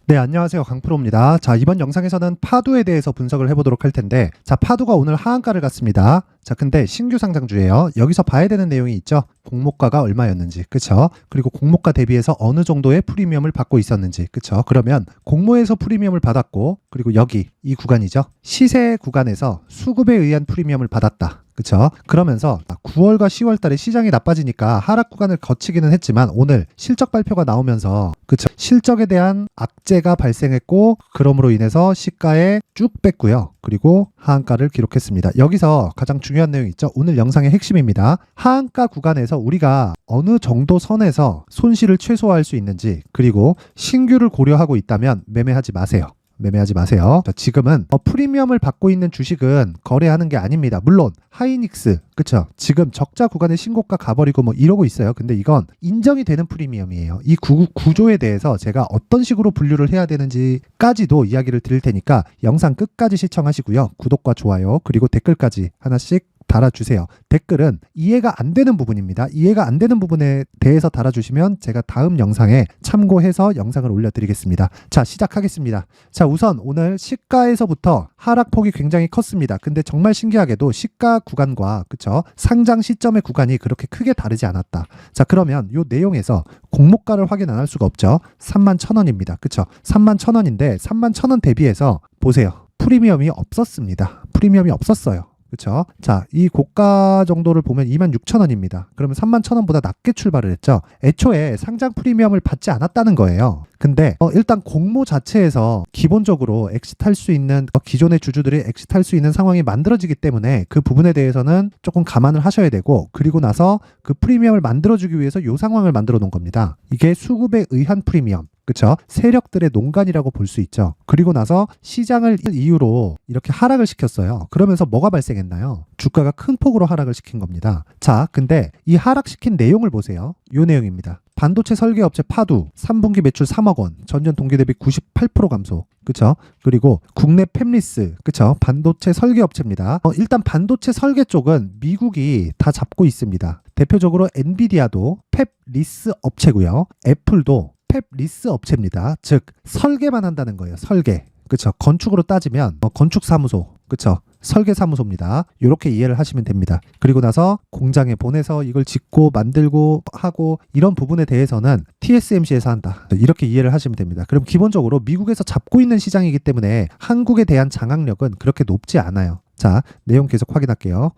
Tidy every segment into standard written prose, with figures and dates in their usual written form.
네, 안녕하세요. 강프로입니다. 자, 이번 영상에서는 파두에 대해서 분석을 해보도록 할 텐데, 자, 파두가 오늘 하한가를 갔습니다. 자, 근데 신규 상장주예요. 여기서 봐야 되는 내용이 있죠. 공모가가 얼마였는지, 그쵸? 그리고 공모가 대비해서 어느 정도의 프리미엄을 받고 있었는지, 그쵸? 그러면 공모에서 프리미엄을 받았고, 그리고 여기 이 구간이죠. 시세 구간에서 수급에 의한 프리미엄을 받았다. 그쵸? 그러면서 9월과 10월 달에 시장이 나빠지니까 하락 구간을 거치기는 했지만 오늘 실적 발표가 나오면서 그쵸? 실적에 대한 악재가 발생했고 그럼으로 인해서 시가에 쭉 뺐고요. 그리고 하한가를 기록했습니다. 여기서 가장 중요한 내용이 있죠. 오늘 영상의 핵심입니다. 하한가 구간에서 우리가 어느 정도 선에서 손실을 최소화할 수 있는지 그리고 신규를 고려하고 있다면 매매하지 마세요. 매매하지 마세요. 자, 지금은 프리미엄을 받고 있는 주식은 거래하는 게 아닙니다. 물론 하이닉스 그쵸? 지금 적자 구간에 신고가 가버리고 뭐 이러고 있어요. 근데 이건 인정이 되는 프리미엄이에요. 이 구조에 대해서 제가 어떤 식으로 분류를 해야 되는지까지도 이야기를 드릴 테니까 영상 끝까지 시청하시고요. 구독과 좋아요 그리고 댓글까지 하나씩 달아주세요. 댓글은 이해가 안 되는 부분입니다. 이해가 안 되는 부분에 대해서 달아주시면 제가 다음 영상에 참고해서 영상을 올려드리겠습니다. 자, 시작하겠습니다. 자, 우선 오늘 시가에서부터 하락폭이 굉장히 컸습니다. 근데 정말 신기하게도 시가 구간과 그쵸? 상장 시점의 구간이 그렇게 크게 다르지 않았다. 자, 그러면 이 내용에서 공모가를 확인 안 할 수가 없죠. 31,000원입니다. 그쵸? 31,000원인데 31,000원 대비해서 보세요. 프리미엄이 없었습니다. 프리미엄이 없었어요. 그렇죠? 자, 이 고가 정도를 보면 26,000원입니다. 그러면 31,000원보다 낮게 출발을 했죠. 애초에 상장 프리미엄을 받지 않았다는 거예요. 근데 일단 공모 자체에서 기본적으로 엑시트할 수 있는 기존의 주주들이 엑시트할 수 있는 상황이 만들어지기 때문에 그 부분에 대해서는 조금 감안을 하셔야 되고 그리고 나서 그 프리미엄을 만들어주기 위해서 이 상황을 만들어 놓은 겁니다. 이게 수급에 의한 프리미엄. 그쵸? 세력들의 농간이라고 볼 수 있죠. 그리고 나서 시장을 이유로 이렇게 하락을 시켰어요. 그러면서 뭐가 발생했나요? 주가가 큰 폭으로 하락을 시킨 겁니다. 자, 근데 이 하락시킨 내용을 보세요. 이 내용입니다. 반도체 설계업체 파두 3분기 매출 3억 원, 전년 동기 대비 98% 감소. 그쵸? 그리고 국내 팹리스, 그쵸? 반도체 설계업체입니다. 일단 반도체 설계 쪽은 미국이 다 잡고 있습니다. 대표적으로 엔비디아도 팹리스 업체고요. 애플도 팹리스 업체입니다. 즉 설계만 한다는 거예요. 설계. 그쵸? 건축으로 따지면 건축사무소. 그쵸? 설계사무소입니다. 이렇게 이해를 하시면 됩니다. 그리고 나서 공장에 보내서 이걸 짓고 만들고 하고 이런 부분에 대해서는 TSMC에서 한다. 이렇게 이해를 하시면 됩니다. 그럼 기본적으로 미국에서 잡고 있는 시장이기 때문에 한국에 대한 장악력은 그렇게 높지 않아요. 자, 내용 계속 확인할게요.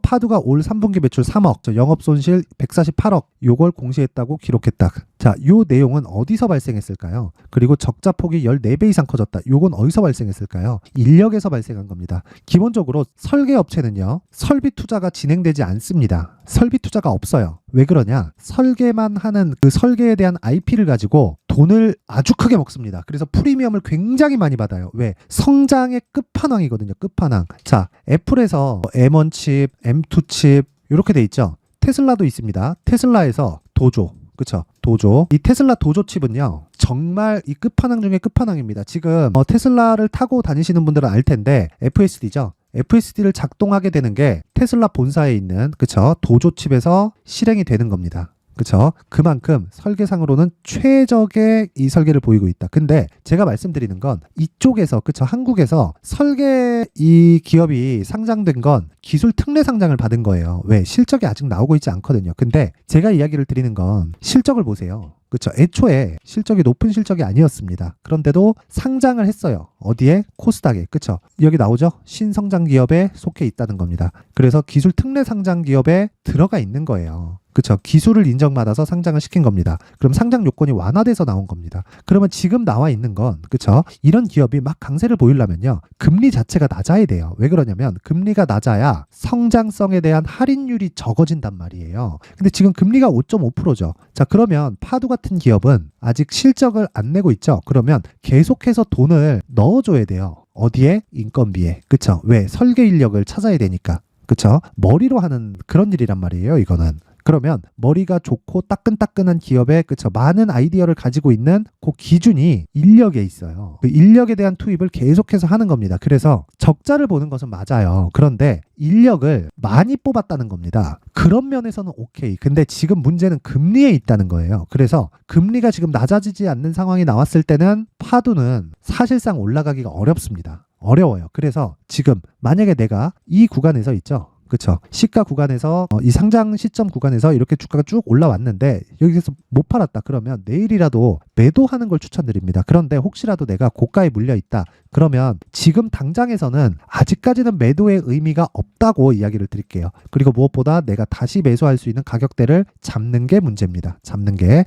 파두가 올 3분기 매출 3억, 영업손실 148억, 요걸 공시했다고 기록했다. 자, 요 내용은 어디서 발생했을까요? 그리고 적자폭이 14배 이상 커졌다. 요건 어디서 발생했을까요? 인력에서 발생한 겁니다. 기본적으로 설계업체는요, 설비 투자가 진행되지 않습니다. 설비 투자가 없어요. 왜 그러냐? 설계만 하는 그 설계에 대한 IP를 가지고 돈을 아주 크게 먹습니다. 그래서 프리미엄을 굉장히 많이 받아요. 왜? 성장의 끝판왕이거든요. 끝판왕. 자, 애플에서 M1 칩, M2 칩 이렇게 돼 있죠. 테슬라도 있습니다. 테슬라에서 도조. 그쵸? 도조. 이 테슬라 도조 칩은요, 정말 이 끝판왕 중에 끝판왕입니다. 지금 테슬라를 타고 다니시는 분들은 알 텐데 FSD죠. FSD를 작동하게 되는 게 테슬라 본사에 있는 그쵸? 도조 칩에서 실행이 되는 겁니다. 그쵸? 그만큼 설계상으로는 최적의 이 설계를 보이고 있다. 근데 제가 말씀드리는 건 이쪽에서 그쵸? 한국에서 설계 이 기업이 상장된 건 기술 특례 상장을 받은 거예요. 왜? 실적이 아직 나오고 있지 않거든요. 근데 제가 이야기를 드리는 건 실적을 보세요. 그쵸? 애초에 실적이 높은 실적이 아니었습니다. 그런데도 상장을 했어요. 어디에? 코스닥에. 그쵸? 여기 나오죠? 신성장 기업에 속해 있다는 겁니다. 그래서 기술 특례 상장 기업에 들어가 있는 거예요. 그쵸? 기술을 인정받아서 상장을 시킨 겁니다. 그럼 상장 요건이 완화돼서 나온 겁니다. 그러면 지금 나와 있는 건 그쵸? 이런 기업이 막 강세를 보이려면요. 금리 자체가 낮아야 돼요. 왜 그러냐면 금리가 낮아야 성장성에 대한 할인율이 적어진단 말이에요. 근데 지금 금리가 5.5%죠. 자, 그러면 파두 같은 기업은 아직 실적을 안 내고 있죠. 그러면 계속해서 돈을 넣어줘야 돼요. 어디에? 인건비에. 그쵸? 왜? 설계 인력을 찾아야 되니까. 그쵸? 머리로 하는 그런 일이란 말이에요, 이거는. 그러면 머리가 좋고 따끈따끈한 기업에 그쵸 많은 아이디어를 가지고 있는 그 기준이 인력에 있어요. 그 인력에 대한 투입을 계속해서 하는 겁니다. 그래서 적자를 보는 것은 맞아요. 그런데 인력을 많이 뽑았다는 겁니다. 그런 면에서는 오케이. 근데 지금 문제는 금리에 있다는 거예요. 그래서 금리가 지금 낮아지지 않는 상황이 나왔을 때는 파도는 사실상 올라가기가 어렵습니다. 어려워요. 그래서 지금 만약에 내가 이 구간에서 있죠. 그쵸. 시가 구간에서 이 상장 시점 구간에서 이렇게 주가가 쭉 올라왔는데 여기서 못 팔았다 그러면 내일이라도 매도하는 걸 추천드립니다. 그런데 혹시라도 내가 고가에 물려 있다 그러면 지금 당장에서는 아직까지는 매도의 의미가 없다고 이야기를 드릴게요. 그리고 무엇보다 내가 다시 매수할 수 있는 가격대를 잡는 게 문제입니다. 잡는 게.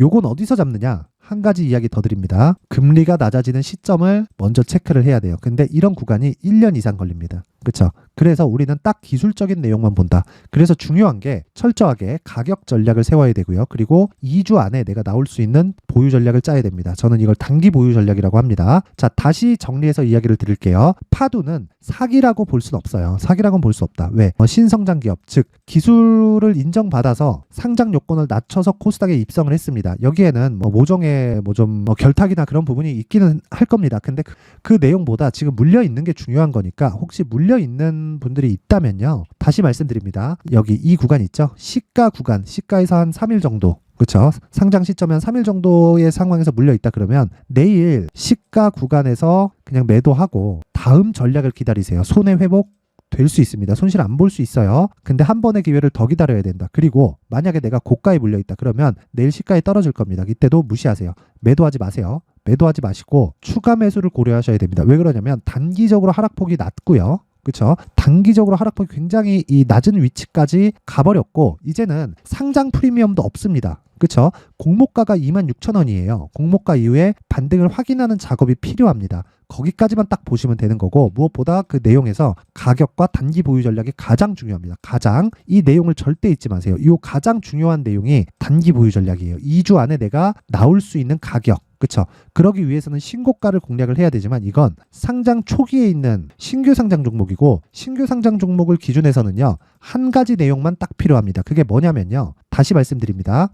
요건 어디서 잡느냐? 한 가지 이야기 더 드립니다. 금리가 낮아지는 시점을 먼저 체크를 해야 돼요. 근데 이런 구간이 1년 이상 걸립니다. 그렇죠? 그래서 우리는 딱 기술적인 내용만 본다. 그래서 중요한 게 철저하게 가격 전략을 세워야 되고요. 그리고 2주 안에 내가 나올 수 있는 보유 전략을 짜야 됩니다. 저는 이걸 단기 보유 전략이라고 합니다. 자, 다시 정리해서 이야기를 드릴게요. 파두는 사기라고 볼 수는 없어요. 사기라고는 볼 수 없다. 왜? 신성장 기업, 즉 기술을 인정받아서 상장 요건을 낮춰서 코스닥에 입성을 했습니다. 여기에는 모종의 좀 결탁이나 그런 부분이 있기는 할 겁니다. 근데 그 내용보다 지금 물려 있는 게 중요한 거니까 혹시 물려 있는 분들이 있다면요. 다시 말씀드립니다. 여기 이 구간 있죠? 시가 구간, 시가에서 한 3일 정도. 그렇죠. 상장 시점에 한 3일 정도의 상황에서 물려 있다 그러면 내일 시가 구간에서 그냥 매도하고 다음 전략을 기다리세요. 손해 회복 될 수 있습니다. 손실 안 볼 수 있어요. 근데 한 번의 기회를 더 기다려야 된다. 그리고 만약에 내가 고가에 물려 있다 그러면 내일 시가에 떨어질 겁니다. 이때도 무시하세요. 매도하지 마세요. 매도하지 마시고 추가 매수를 고려하셔야 됩니다. 왜 그러냐면 단기적으로 하락폭이 낮고요. 그렇죠? 단기적으로 하락폭이 굉장히 이 낮은 위치까지 가버렸고 이제는 상장 프리미엄도 없습니다. 그렇죠? 공모가가 26,000원이에요. 공모가 이후에 반등을 확인하는 작업이 필요합니다. 거기까지만 딱 보시면 되는 거고 무엇보다 그 내용에서 가격과 단기 보유 전략이 가장 중요합니다. 가장 이 내용을 절대 잊지 마세요. 이 가장 중요한 내용이 단기 보유 전략이에요. 2주 안에 내가 나올 수 있는 가격. 그렇죠. 그러기 위해서는 신고가를 공략을 해야 되지만 이건 상장 초기에 있는 신규 상장 종목이고 신규 상장 종목을 기준해서는요. 한 가지 내용만 딱 필요합니다. 그게 뭐냐면요. 다시 말씀드립니다.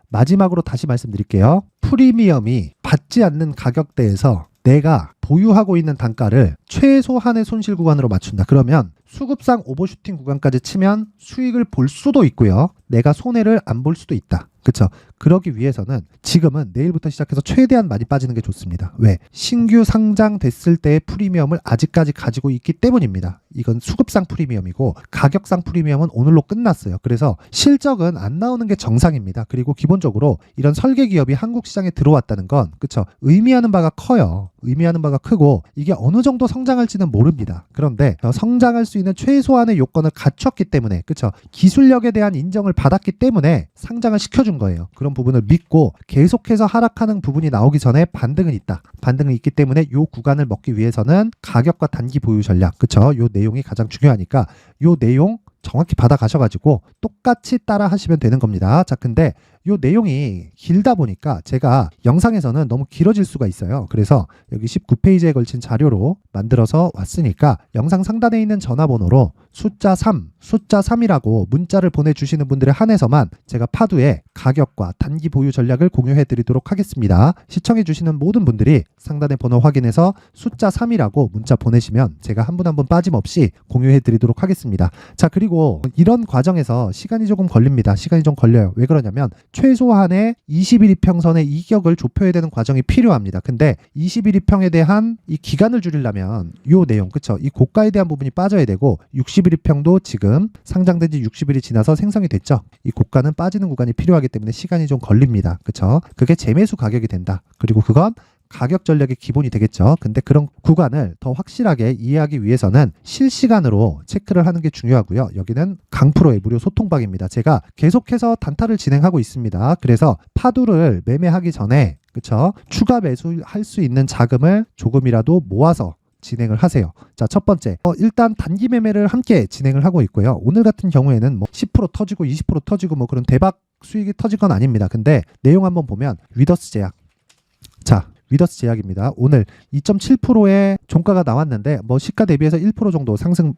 마지막으로 다시 말씀드릴게요. 프리미엄이 받지 않는 가격대에서 내가 보유하고 있는 단가를 최소한의 손실 구간으로 맞춘다. 그러면 수급상 오버슈팅 구간까지 치면 수익을 볼 수도 있고요. 내가 손해를 안 볼 수도 있다. 그렇죠? 그러기 위해서는 지금은 내일부터 시작해서 최대한 많이 빠지는 게 좋습니다. 왜? 신규 상장됐을 때의 프리미엄을 아직까지 가지고 있기 때문입니다. 이건 수급상 프리미엄이고 가격상 프리미엄은 오늘로 끝났어요. 그래서 실적은 안 나오는 게 정상입니다. 그리고 기본적으로 이런 설계 기업이 한국 시장에 들어왔다는 건 그렇죠? 의미하는 바가 커요. 의미하는 바가 크고 이게 어느 정도 성장할지는 모릅니다. 그런데 성장할 수 있는 최소한의 요건을 갖췄기 때문에 그렇죠? 기술력에 대한 인정을 받았기 때문에 상장을 시켜준 거예요. 그런 부분을 믿고 계속해서 하락하는 부분이 나오기 전에 반등은 있다. 반등은 있기 때문에 요 구간을 먹기 위해서는 가격과 단기 보유 전략 그렇죠? 요 내용이 가장 중요하니까 요 내용 정확히 받아가셔가지고 똑같이 따라 하시면 되는 겁니다. 자, 근데 요 내용이 길다 보니까 제가 영상에서는 너무 길어질 수가 있어요. 그래서 여기 19페이지에 걸친 자료로 만들어서 왔으니까 영상 상단에 있는 전화번호로 숫자 3이라고 문자를 보내주시는 분들에 한해서만 제가 파두의 가격과 단기 보유 전략을 공유해 드리도록 하겠습니다. 시청해 주시는 모든 분들이 상단의 번호 확인해서 숫자 3이라고 문자 보내시면 제가 한 분 한 분 빠짐없이 공유해 드리도록 하겠습니다. 자, 그리고 이런 과정에서 시간이 조금 걸립니다. 시간이 좀 걸려요. 왜 그러냐면 최소한의 21이평선의 이격을 좁혀야 되는 과정이 필요합니다. 근데 21이평에 대한 이 기간을 줄이려면 이 내용, 그쵸? 이 고가에 대한 부분이 빠져야 되고 61이평도 지금 상장된 지 60일이 지나서 생성이 됐죠. 이 고가는 빠지는 구간이 필요하기 때문에 시간이 좀 걸립니다. 그쵸? 그게 재매수 가격이 된다. 그리고 그건 가격 전략의 기본이 되겠죠. 근데 그런 구간을 더 확실하게 이해하기 위해서는 실시간으로 체크를 하는 게 중요하고요. 여기는 강프로의 무료 소통방입니다. 제가 계속해서 단타를 진행하고 있습니다. 그래서 파두를 매매하기 전에 그쵸? 추가 매수할 수 있는 자금을 조금이라도 모아서 진행을 하세요. 자, 첫 번째, 일단 단기 매매를 함께 진행을 하고 있고요. 오늘 같은 경우에는 10% 터지고 20% 터지고 그런 대박 수익이 터진 건 아닙니다. 근데 내용 한번 보면 위더스 제약. 자, 위더스 제약입니다. 오늘 2.7%의 종가가 나왔는데 시가 대비해서 1% 정도 상승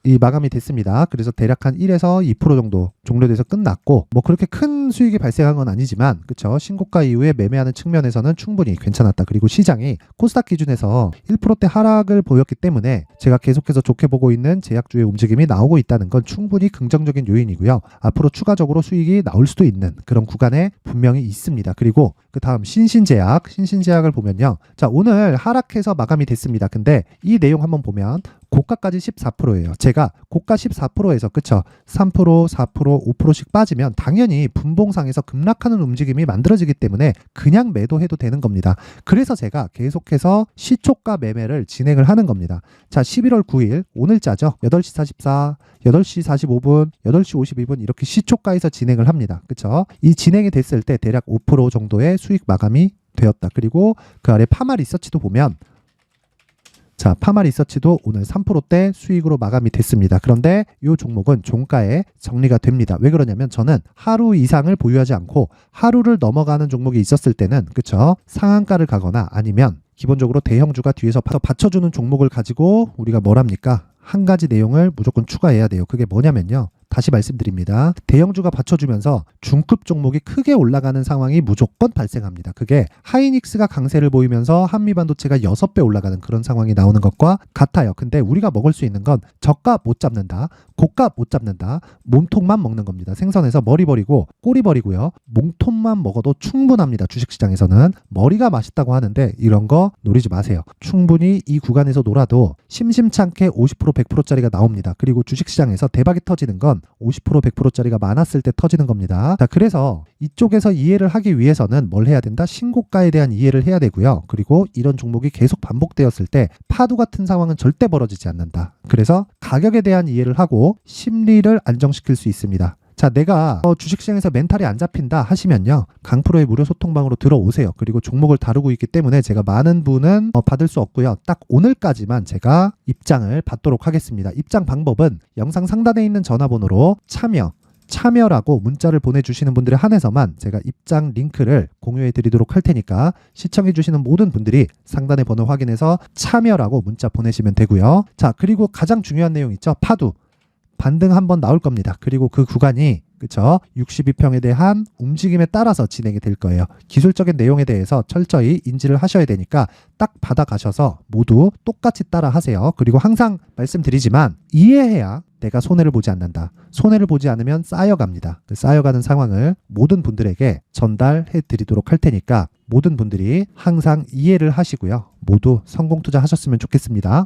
이 마감이 됐습니다. 그래서 대략 한 1에서 2% 정도 종료돼서 끝났고 뭐 그렇게 큰 수익이 발생한 건 아니지만 그쵸? 신고가 이후에 매매하는 측면에서는 충분히 괜찮았다. 그리고 시장이 코스닥 기준에서 1%대 하락을 보였기 때문에 제가 계속해서 좋게 보고 있는 제약주의 움직임이 나오고 있다는 건 충분히 긍정적인 요인이고요. 앞으로 추가적으로 수익이 나올 수도 있는 그런 구간에 분명히 있습니다. 그리고 그 다음 신신제약을 보면요. 자, 오늘 하락해서 마감이 됐습니다. 근데 이 내용 한번 보면 고가까지 14%예요. 제가 고가 14%에서 그쵸? 3%, 4%, 5%씩 빠지면 당연히 분봉상에서 급락하는 움직임이 만들어지기 때문에 그냥 매도해도 되는 겁니다. 그래서 제가 계속해서 시초가 매매를 진행을 하는 겁니다. 자, 11월 9일 오늘자죠. 8시 44, 8시 45분, 8시 52분 이렇게 시초가에서 진행을 합니다. 그쵸? 이 진행이 됐을 때 대략 5% 정도의 수익 마감이 되었다. 그리고 그 아래 파마 리서치도 보면 자, 파마 리서치도 오늘 3%대 수익으로 마감이 됐습니다. 그런데 이 종목은 종가에 정리가 됩니다. 왜 그러냐면 저는 하루 이상을 보유하지 않고 하루를 넘어가는 종목이 있었을 때는 그쵸? 상한가를 가거나 아니면 기본적으로 대형주가 뒤에서 받쳐주는 종목을 가지고 우리가 뭘 합니까? 한 가지 내용을 무조건 추가해야 돼요. 그게 뭐냐면요. 다시 말씀드립니다. 대형주가 받쳐주면서 중급 종목이 크게 올라가는 상황이 무조건 발생합니다. 그게 하이닉스가 강세를 보이면서 한미반도체가 6배 올라가는 그런 상황이 나오는 것과 같아요. 근데 우리가 먹을 수 있는 건 저가 못 잡는다, 고가 못 잡는다, 몸통만 먹는 겁니다. 생선에서 머리 버리고 꼬리 버리고요. 몸통만 먹어도 충분합니다. 주식시장에서는 머리가 맛있다고 하는데 이런 거 노리지 마세요. 충분히 이 구간에서 놀아도 심심찮게 50% 100%짜리가 나옵니다. 그리고 주식시장에서 대박이 터지는 건 50% 100%짜리가 많았을 때 터지는 겁니다. 자, 그래서 이쪽에서 이해를 하기 위해서는 뭘 해야 된다? 신고가에 대한 이해를 해야 되고요. 그리고 이런 종목이 계속 반복되었을 때 파도 같은 상황은 절대 벌어지지 않는다. 그래서 가격에 대한 이해를 하고 심리를 안정시킬 수 있습니다. 자, 내가 주식시장에서 멘탈이 안 잡힌다 하시면요. 강프로의 무료 소통방으로 들어오세요. 그리고 종목을 다루고 있기 때문에 제가 많은 분은 받을 수 없고요. 딱 오늘까지만 제가 입장을 받도록 하겠습니다. 입장 방법은 영상 상단에 있는 전화번호로 참여라고 문자를 보내주시는 분들에 한해서만 제가 입장 링크를 공유해 드리도록 할 테니까 시청해 주시는 모든 분들이 상단의 번호 확인해서 참여라고 문자 보내시면 되고요. 자, 그리고 가장 중요한 내용 있죠. 파두. 반등 한번 나올 겁니다. 그리고 그 구간이 그쵸? 62평에 대한 움직임에 따라서 진행이 될 거예요. 기술적인 내용에 대해서 철저히 인지를 하셔야 되니까 딱 받아가셔서 모두 똑같이 따라 하세요. 그리고 항상 말씀드리지만 이해해야 내가 손해를 보지 않는다. 손해를 보지 않으면 쌓여갑니다. 쌓여가는 상황을 모든 분들에게 전달해 드리도록 할 테니까 모든 분들이 항상 이해를 하시고요. 모두 성공 투자하셨으면 좋겠습니다.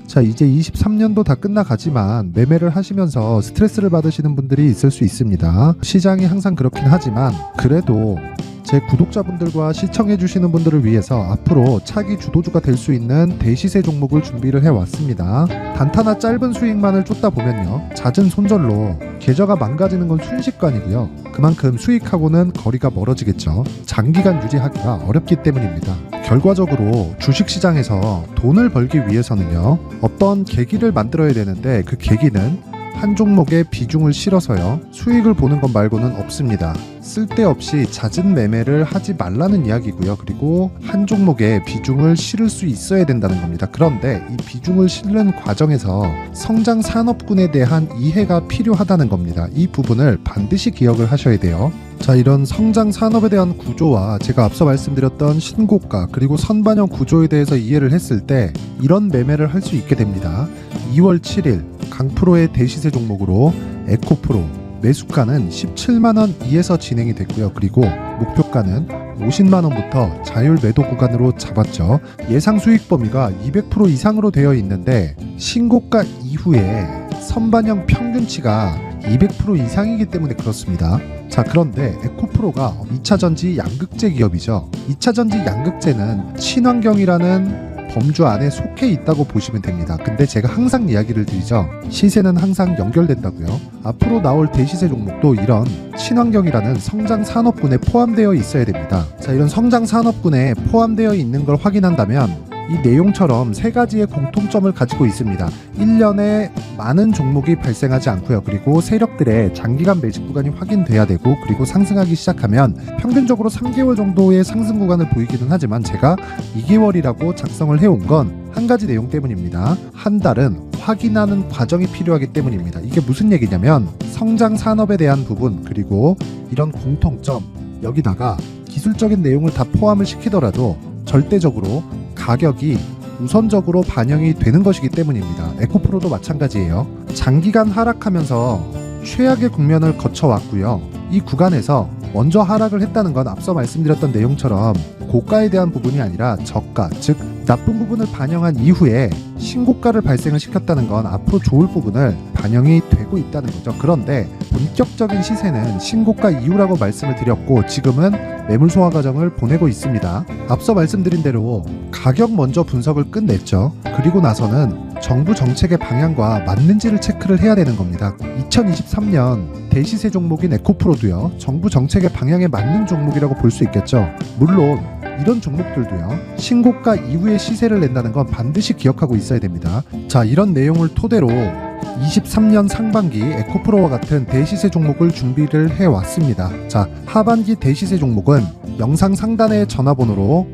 자, 이제 23년도 다 끝나가지만 매매를 하시면서 스트레스를 받으시는 분들이 있을 수 있습니다. 시장이 항상 그렇긴 하지만 그래도 제 구독자분들과 시청해주시는 분들을 위해서 앞으로 차기 주도주가 될 수 있는 대시세 종목을 준비를 해왔습니다. 단타나 짧은 수익만을 쫓다 보면요. 잦은 손절로 계좌가 망가지는 건 순식간이고요. 그만큼 수익하고는 거리가 멀어지겠죠. 장기간 유지하기가 어렵기 때문입니다. 결과적으로 주식시장에서 돈을 벌기 위해서는요. 어떤 계기를 만들어야 되는데 그 계기는 한 종목에 비중을 실어서요. 수익을 보는 것 말고는 없습니다. 쓸데없이 잦은 매매를 하지 말라는 이야기고요. 그리고 한 종목에 비중을 실을 수 있어야 된다는 겁니다. 그런데 이 비중을 실는 과정에서 성장 산업군에 대한 이해가 필요하다는 겁니다. 이 부분을 반드시 기억을 하셔야 돼요. 자, 이런 성장 산업에 대한 구조와 제가 앞서 말씀드렸던 신고가 그리고 선반영 구조에 대해서 이해를 했을 때 이런 매매를 할 수 있게 됩니다. 2월 7일 강프로의 대시세 종목으로 에코프로 매수가는 17만원 이에서 진행이 됐고요. 그리고 목표가는 50만원부터 자율 매도 구간으로 잡았죠. 예상 수익 범위가 200% 이상으로 되어 있는데 신고가 이후에 선반영 평균치가 200% 이상이기 때문에 그렇습니다. 자, 그런데 에코프로가 2차전지 양극재 기업이죠. 2차전지 양극재는 친환경이라는 범주 안에 속해 있다고 보시면 됩니다. 근데 제가 항상 이야기를 드리죠. 시세는 항상 연결된다고요. 앞으로 나올 대시세 종목도 이런 친환경이라는 성장 산업군에 포함되어 있어야 됩니다. 자, 이런 성장 산업군에 포함되어 있는 걸 확인한다면 이 내용처럼 세 가지의 공통점을 가지고 있습니다. 1년에 많은 종목이 발생하지 않고요. 그리고 세력들의 장기간 매집 구간이 확인돼야 되고 그리고 상승하기 시작하면 평균적으로 3개월 정도의 상승 구간을 보이기는 하지만 제가 2개월이라고 작성을 해온 건 한 가지 내용 때문입니다. 한 달은 확인하는 과정이 필요하기 때문입니다. 이게 무슨 얘기냐면 성장 산업에 대한 부분 그리고 이런 공통점 여기다가 기술적인 내용을 다 포함을 시키더라도 절대적으로 가격이 우선적으로 반영이 되는 것이기 때문입니다. 에코프로도 마찬가지예요. 장기간 하락하면서 최악의 국면을 거쳐왔고요. 이 구간에서 먼저 하락을 했다는 건 앞서 말씀드렸던 내용처럼 고가에 대한 부분이 아니라 저가, 즉 나쁜 부분을 반영한 이후에 신고가를 발생을 시켰다는 건 앞으로 좋을 부분을 반영이 되고 있다는 거죠. 그런데 본격적인 시세는 신고가 이후라고 말씀을 드렸고 지금은 매물 소화 과정을 보내고 있습니다. 앞서 말씀드린 대로 가격 먼저 분석을 끝냈죠. 그리고 나서는 정부 정책의 방향과 맞는지를 체크를 해야 되는 겁니다. 2023년 대시세 종목인 에코프로도요. 정부 정책의 방향에 맞는 종목이라고 볼 수 있겠죠. 물론 이런 종목들도요. 신고가 이후에 시세를 낸다는 건 반드시 기억하고 있어야 됩니다. 자, 이런 내용을 토대로 23년 상반기 에코프로와 같은 대시세 종목을 준비를 해왔습니다. 자, 하반기 대시세 종목은 영상 상단의 전화번호로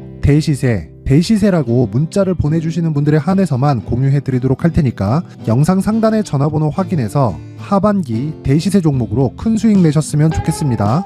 대시세라고 문자를 보내주시는 분들에 한해서만 공유해드리도록 할 테니까 영상 상단의 전화번호 확인해서 하반기 대시세 종목으로 큰 수익 내셨으면 좋겠습니다.